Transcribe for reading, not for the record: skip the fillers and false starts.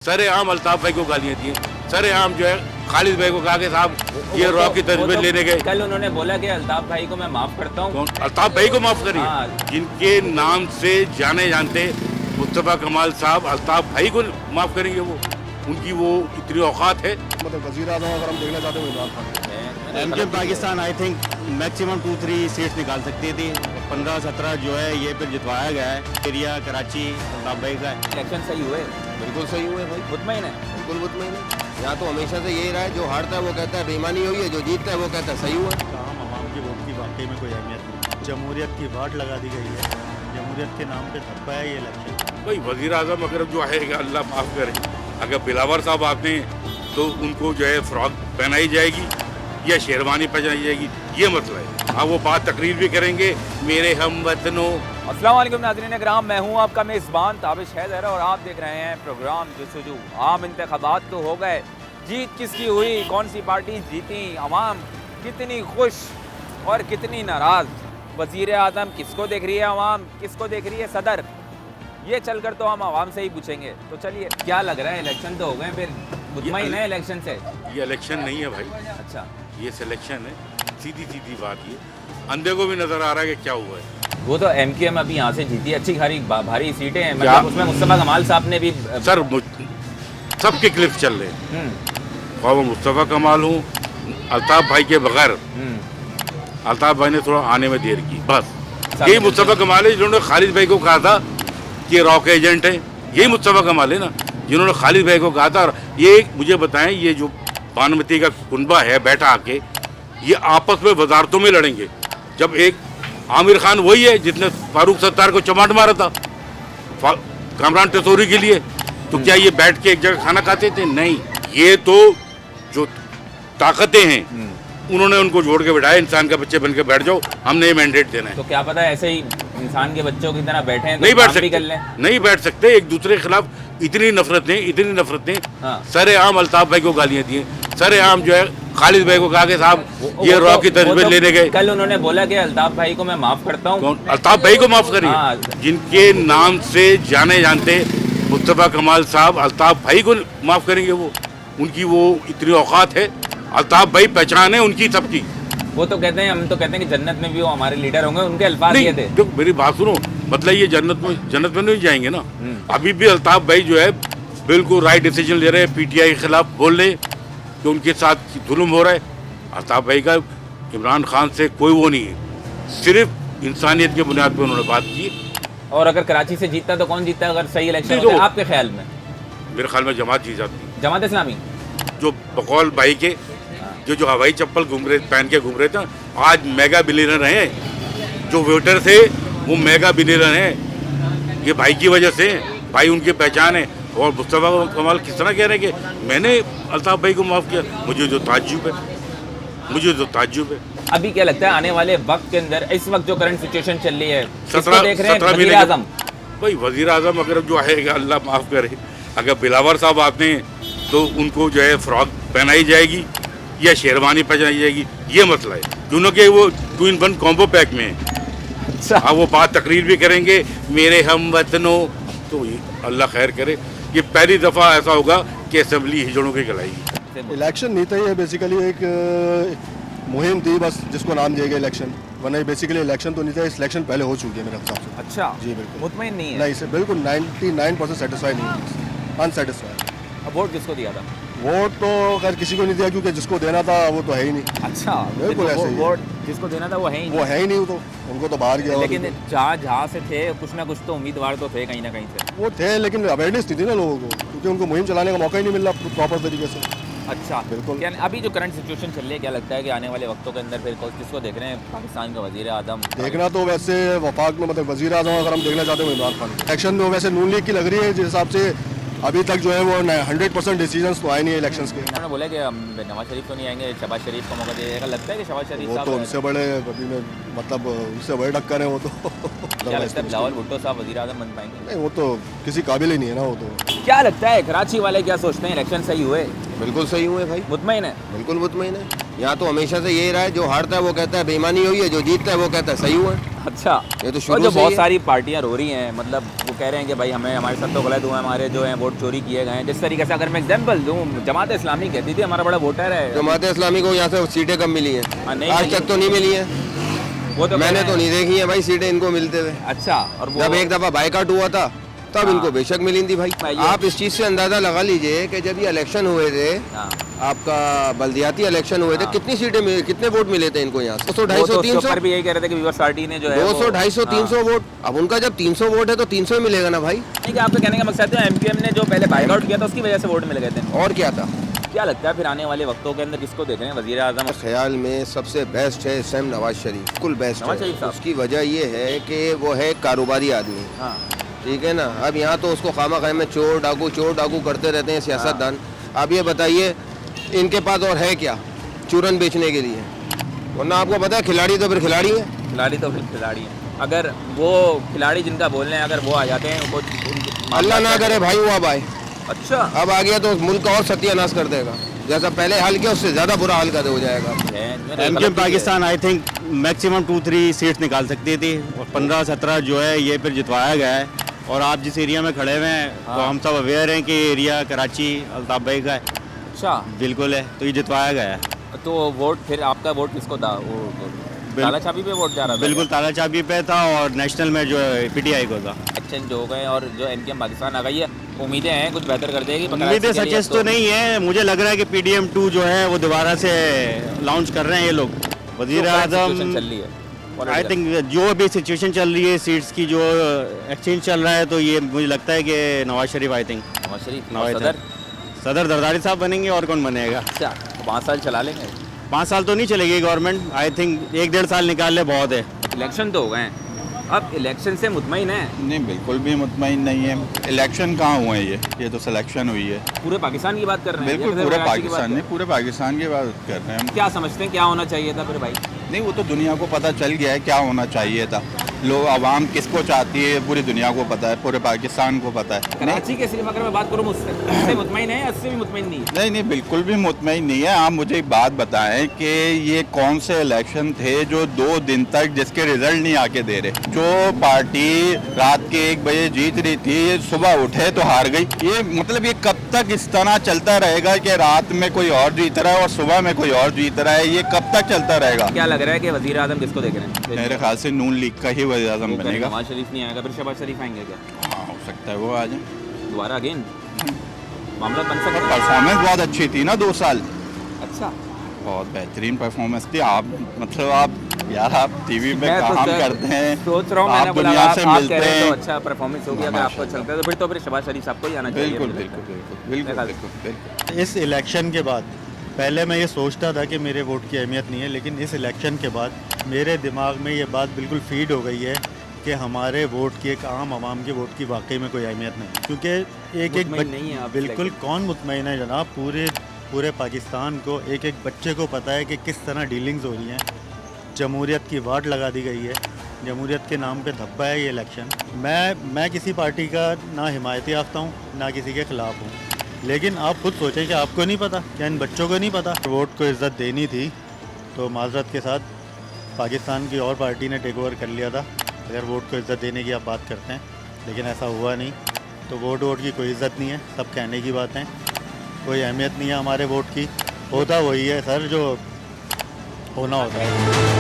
सरेआम अल्ताफ भाई को गालियां दी, सरेआम जो है खालिद भाई को कहा कि साहब ये रॉ की तजवीज़ लेने गए। कल उन्होंने बोला कि अल्ताफ भाई को मैं माफ करता हूँ। अल्ताफ भाई को माफ करिए। हाँ। जिनके नाम से जाने जानते मुस्तफ़ा कमाल साहब अल्ताफ भाई को माफ करेंगे, वो उनकी वो इतनी औकात है। मतलब वज़ीर आज़म अगर हम देखना चाहते हैं Imran Khan. MK Pakistan I think maximum 2-3 seats निकाल सकती थी। 15-17 जो है ये फिर जितवाया गया है। एरिया कराची अल्ताफ भाई का है। इलेक्शन सही हुए, बिल्कुल सही हुए भाई, मुतमईन है। बिल्कुल मुतमईन है। यहाँ तो हमेशा से यही रहा है, जो हारता है वो कहता है बेईमानी हुई है, जो जीतता है वो कहता है सही हुआ। आम आवाम की वोट की वाकई में कोई अहमियत नहीं। जमहूरियत की वाट लगा दी गई है। जमहूरियत के नाम पे धब्बा है ये इलेक्शन। भाई वज़ीर आज़म अगर जो आएगा अल्लाह माफ़ करे, अगर बिलावर साहब आते हैं तो उनको जो है फ्रॉक पहनाई जाएगी या शेरवानी पहनाई जाएगी, ये मसला है। हाँ, वो बात तकरीर भी करेंगे मेरे हम वतनों। अस्सलाम वालेकुम नाज़रीन कराम, मैं हूँ आपका मेज़बान ताबिश हैदर और आप देख रहे हैं प्रोग्राम जस्तजू। आम इंतखाबात तो हो गए, जीत किसकी हुई, कौन सी पार्टी जीती, अवाम कितनी खुश और कितनी नाराज़, वज़ीर आज़म किसको देख रही है, अवाम किसको देख रही है, सदर, ये चलकर तो हम आवाम से ही पूछेंगे। तो चलिए, क्या लग रहा है, इलेक्शन तो हो गए, फिर मुतमईन है इलेक्शन से? ये इलेक्शन नहीं है भाई, अच्छा, ये सिलेक्शन है। सीधी सीधी बात ये, अंधे को भी नज़र आ रहा है कि क्या हुआ है। वो तो एमक्यूएम अभी यहाँ से जीती, अच्छी खारी भारी सीटें हैं, मतलब उसमें मुस्तफ़ा कमाल साहब ने भी सर सबके क्लिप चल रहे हैं, और वो मुस्तफ़ा कमाल हूँ, अल्ताफ भाई के बगैर अल्ताफ भाई ने थोड़ा आने में देर की, बस यही मुस्तफ़ा कमाल है जिन्होंने खालिद भाई को कहा था कि रॉ के एजेंट है। यही मुस्तफ़ा कमाल है ना जिन्होंने खालिद भाई को कहा था। और ये मुझे बताएं, ये जो बानमती का कुनबा है बैठा आके, ये आपस में वजारतों में लड़ेंगे। जब एक आमिर खान वही है जिसने फारूक सत्तार को चमाट मारा था कामरान टेसोरी के लिए, तो क्या ये बैठ के एक जगह खाना खाते थे? नहीं, ये तो जो ताकतें हैं उन्होंने उनको जोड़ के बैठाया, इंसान का बच्चे बन के बैठ जाओ, हमने ये मैंडेट देना है। तो क्या पता ऐसे ही इंसान के बच्चों की तरह बैठे हैं तो नहीं बैठ काम भी कर सकते, लें। नहीं बैठ सकते। एक दूसरे के खिलाफ इतनी नफरतें हाँ। सरेआम अल्ताफ भाई को गालियां दी, सरेआम जो है खालिद भाई को कहा कि साहब ये रॉ की तजवीज़ लेने गए। कल उन्होंने बोला कि अल्ताफ भाई को मैं माफ करता हूँ। अल्ताफ भाई को माफ करिए। हाँ। जिनके नाम से जाने जानते मुस्तफ़ा कमाल साहब अल्ताफ भाई को माफ करेंगे, वो उनकी वो इतनी औकात है। अल्ताफ भाई पहचान है उनकी सबकी। वो तो कहते हैं, हम तो कहते हैं कि जन्नत में भी वो हमारे लीडर होंगे, उनके अल्फाज ये थे। जो मेरी बात सुनो, मतलब ये जन्नत में नहीं जाएंगे ना। अभी भी अल्ताफ भाई जो है बिल्कुल राइट डिसीजन ले रहे हैं, पीटीआई के खिलाफ बोल रहे कि उनके साथ जुल्म हो रहा है। अल्ताफ भाई का इमरान खान से कोई वो नहीं है, सिर्फ इंसानियत के बुनियाद पर उन्होंने बात की। और अगर कराची से जीतता तो कौन जीतता अगर सही इलेक्शन नहीं, होता है तो- आपके ख्याल में? मेरे ख्याल में जमात जीत जाती। जमात इस्लामी जो बकौल भाई के जो हवाई चप्पल पहन के घूम रहे थे, आज मेगा बिलियनर हैं। जो वोटर थे वो मेगा बिलियनर हैं, ये भाई की वजह से। भाई उनकी पहचान है। और मुस्तफ़ा कमाल किस तरह कह रहे हैं कि मैंने अल्ताफ भाई को माफ़ किया, मुझे जो ताज्जुब है। अभी क्या लगता है आने वाले वक्त के अंदर, इस वक्त जो करंट सिचुएशन चल रही है, किसको 17 देख रहे हैं? 17 वज़ीर आज़म। भाई वज़ीर आज़म अगर जो आएगा अल्लाह माफ़ करे, अगर बिलावर साहब आते हैं तो उनको जो है फ्रॉक पहनाई जाएगी या शेरवानी पहनाई जाएगी, ये मसला है। क्योंकि वो 2-in-1 कॉम्बो पैक में है। अच्छा, हाँ, वो बात तकरीर भी करेंगे मेरे हम वतनों, तो अल्लाह खैर करे। ये पहली दफ़ा ऐसा होगा कि असेंबली हिजड़ों की कहलाएगी। इलेक्शन नहीं था, ये बेसिकली एक मुहिम थी बस, जिसको नाम दिया गया इलेक्शन। वरना बेसिकली इलेक्शन तो नहीं था, इलेक्शन पहले हो चुकी है मेरे हिसाब से। अच्छा जी बिल्कुल, मुतमईन नहीं है? नहीं इसे बिल्कुल 99% सेटिस्फाई नहीं है, अनसेटिस्फाइड। अब वोट किसको दिया था? वोट तो खैर किसी को नहीं दिया, क्योंकि जिसको देना था वो तो है ही नहीं। अच्छा, बिल्कुल वो ऐसे ही है। वोट जिसको देना था वो है ही वो है ही नहीं, वो तो उनको तो बाहर गया। लेकिन जहाँ से थे कुछ ना कुछ तो उम्मीदवार तो थे कहीं ना कहीं से। वो थे, लेकिन अवेयरनेस नहीं थी ना लोगों को, क्योंकि उनको मुहिम चलाने का मौका ही नहीं मिल रहा प्रॉपर तरीके से। अच्छा, बिल्कुल। यानी अभी जो करंट सिचुएशन चल रही है, क्या लगता है कि आने वाले वक्तों के अंदर फिर किसको देख रहे हैं पाकिस्तान का वज़ीर आज़म? देखना तो वैसे वफाक में, मतलब वज़ीर आज़म अगर हम देखना चाहते हैं इमरान खान। इलेक्शन में वैसे नून लीग की लग रही है, जिस हिसाब से अभी तक जो है वो 100% डिसीजंस तो आए नहीं है इलेक्शंस के। उन्होंने बोला कि नवाज शरीफ तो नहीं आएंगे, शहबाज शरीफ को मौका दिया जाएगा। लगता है कि शहबाज शरीफ वो साहब तो उनसे बड़े अभी में, मतलब उनसे बड़े टक्कर है वो तो। क्या लगता है बिलावल भुट्टो साहब वज़ीर आज़म बन पाएंगे? नहीं, वो तो किसी काबिल ही नहीं है ना वो तो। क्या लगता है कराची वाले क्या सोचते हैं, इलेक्शन सही हुए, बिल्कुल सही हुए भाई, मुतमईन है? बिल्कुल मुतमईन है। यहाँ तो हमेशा से यही रहा है, जो हारता है वो कहता है बेईमानी हुई है, जो जीतता है वो कहता है सही हुआ। अच्छा, ये तो और शुरू जो से बहुत ही है। सारी पार्टियां रो रही हैं, मतलब वो कह रहे हैं कि भाई हमें हमारे साथ तो गलत हुआ है, हमारे जो हैं वोट चोरी किए गए हैं। जिस तरीके से अगर मैं एग्जांपल दूं, जमात इस्लामी कहती थी हमारा बड़ा वोटर है, जमात इस्लामी को यहाँ से सीटें कम मिली हैं, हाँ, नहीं, आज नहीं, तक तो नहीं मिली हैं। वो तो कह मैंने रहे तो हैं। नहीं देखी है भाई सीटें इनको मिलते हुए। अच्छा, और वो जब एक दफा बाइकाट हुआ था तब हाँ। इनको बेशक मिली थी भाई। मैं ये- आप इस चीज से अंदाजा लगा लीजिए कि जब ये इलेक्शन हुए थे, हाँ, आपका बल्दियाती इलेक्शन हुए थे, हाँ। कितनी सीटें मिली, कितने वोट मिले थे इनको यहाँ से? 200 वो 250 तो उसके 300 ऊपर भी यही कह रहे थे कि पीपल्स पार्टी ने जो है 200 250 300 वोट। अब उनका जब 300 वोट है तो 300 ही मिलेगा ना भाई, नहीं कि आपके कहने का मकसद है एमपीएम ने जो पहले बाइकआउट किया था उसकी वजह से वोट मिल गए थे। और क्या था। क्या लगता है फिर आने वाले वक्तों के अंदर किसको देख रहे हैं वजीर आजम? ख्याल में सबसे बेस्ट है इस टाइम नवाज शरीफ, बिल्कुल बेस्ट नवाज है। शरीफ साहब। उसकी वजह ये है कि वो है कारोबारी आदमी, हाँ, ठीक है ना। अब यहाँ तो उसको खामा खाए में चोर डाकू करते रहते हैं सियासतदान। अब ये बताइए इनके पास और है क्या चूरन बेचने के लिए? वरना आपको पता है खिलाड़ी तो फिर खिलाड़ी है। खिलाड़ी तो फिर खिलाड़ी है। अगर वो खिलाड़ी जिनका बोल रहे हैं अगर वो आ जाते हैं वो अल्लाह ना करे भाई वो अब आए, अच्छा अब आ गया तो मुल्क का और सत्यानाश कर देगा, जैसा पहले हाल किया उससे ज़्यादा बुरा हाल कर हो जाएगा। MKM Pakistan I think maximum 2-3 seats निकाल सकती थी और 15-17 जो है ये फिर जितवाया गया है। और आप जिस एरिया में खड़े हुए हैं तो हम सब अवेयर हैं कि एरिया कराची अल्ताफ भाई का है, अच्छा, बिल्कुल है, तो ये जितवाया गया है। तो वोट फिर आपका वोट किसको था? वो ताला चाबी पे वोट जा रहा था? बिल्कुल ताला चाबी पे था और नेशनल में जो है पीटीआई को था। एक्सचेंज हो गए और जो एमकेएम पाकिस्तान आ गई है, उम्मीदें हैं कुछ बेहतर कर देगी? उम्मीदें सचेस तो नहीं है, मुझे लग रहा है कि PDM2 जो है वो दोबारा से लॉन्च कर रहे हैं ये लोग। वजीर आजम चल रही है आई थिंक जो अभी सिचुएशन चल रही है सीट्स की जो एक्सचेंज चल रहा है, तो ये मुझे लगता है कि नवाज शरीफ आई थिंक नवाज शरीफ नवाज सदर। सदर जरदारी साहब बनेंगे और कौन बनेगा। अच्छा, तो 5 साल चला लेंगे? 5 साल तो नहीं चलेगी गवर्नमेंट, आई थिंक 1-1.5 साल निकाल ले बहुत है। इलेक्शन तो हो गए हैं, अब इलेक्शन से मुतमईन है? नहीं, बिल्कुल भी मुतमईन नहीं है। इलेक्शन कहाँ हुए हैं ये तो सिलेक्शन हुई है। पूरे पाकिस्तान की बात कर रहे हैं? बिल्कुल या पूरे फिर कराची की बात पाकिस्तान कर नहीं, पूरे पाकिस्तान की बात कर रहे हैं हम। क्या समझते हैं क्या होना चाहिए था फिर भाई? नहीं, वो तो दुनिया को पता चल गया है क्या होना चाहिए था। लोग आवाम किसको चाहती है पूरी दुनिया को पता है, पूरे पाकिस्तान को पता है। कराची के सिर्फ अगर मैं बात करूँ मुझसे, उससे मुतमईन है, उससे भी मुतमईन नहीं है? नहीं नहीं, बिल्कुल भी मुतमईन नहीं है। आप मुझे एक बात बताएं कि ये कौन से इलेक्शन थे जो 2 दिन तक जिसके रिजल्ट नहीं आके दे रहे? जो पार्टी रात के 1 बजे जीत रही थी, सुबह उठे तो हार गई। ये मतलब ये कब तक इस तरह चलता रहेगा कि रात में कोई और जीत रहा है और सुबह में कोई और जीत रहा है? ये कब तक चलता रहेगा? क्या लग रहा है कि वजीर आजम किसको देख रहे हैं? मेरे ख्याल से नून लीग का ही वज़ीर आज़म वो कह रहे हैं बनेगा। नवाज शरीफ नहीं आएगा, फिर शहबाज शरीफ आएंगे क्या? हाँ, हो सकता है वो आ जाए। दोबारा अगेन मामला बन सकता है? परफॉर्मेंस बहुत अच्छी थी ना 2 साल, अच्छा, बहुत बेहतरीन परफॉर्मेंस थी। आप मतलब आप यार आप टीवी में मैं तो काम सर करते हैं, सोच रहा हूँ, आप मैंने बोला दुनिया आप से कह मिलते रहे हैं तो हैं। अच्छा परफॉर्मेंस होगी, अगर आपको अच्छा लगता है तो फिर शहबाज शरीफ साहब को ही आना चाहिए। बिल्कुल मुझे बिल्कुल लगता है। बिल्कुल बिल्कुल मेरे बिल्कुल बिल्कुल। इस इलेक्शन के बाद पहले मैं ये सोचता था कि मेरे वोट की अहमियत नहीं है, लेकिन इस इलेक्शन के बाद मेरे दिमाग में ये बात बिल्कुल फीड हो गई है कि हमारे वोट की, एक आम आवाम के वोट की वाकई में कोई अहमियत नहीं, क्योंकि मुतमईन नहीं है आप बिल्कुल लेकिन। कौन मुतमईन है जनाब? पूरे पाकिस्तान को एक एक बच्चे को पता है कि किस तरह डीलिंग्स हो रही हैं। जमहूरियत की वाट लगा दी गई है, जमहूरियत के नाम पे धब्बा है ये इलेक्शन। मैं किसी पार्टी का ना हिमायती याफ्ता हूँ ना किसी के ख़िलाफ़ हूँ, लेकिन आप खुद सोचें कि आपको नहीं पता, क्या इन बच्चों को नहीं पता? वोट को इज़्ज़त देनी थी तो माजरत के साथ पाकिस्तान की और पार्टी ने टेक ओवर कर लिया था, अगर वोट को इज़्ज़त देने की आप बात करते हैं, लेकिन ऐसा हुआ नहीं। तो वोट की कोई इज़्ज़त नहीं है, सब कहने की बातें, कोई अहमियत नहीं है हमारे वोट की। होता वही है सर जो होना होता है।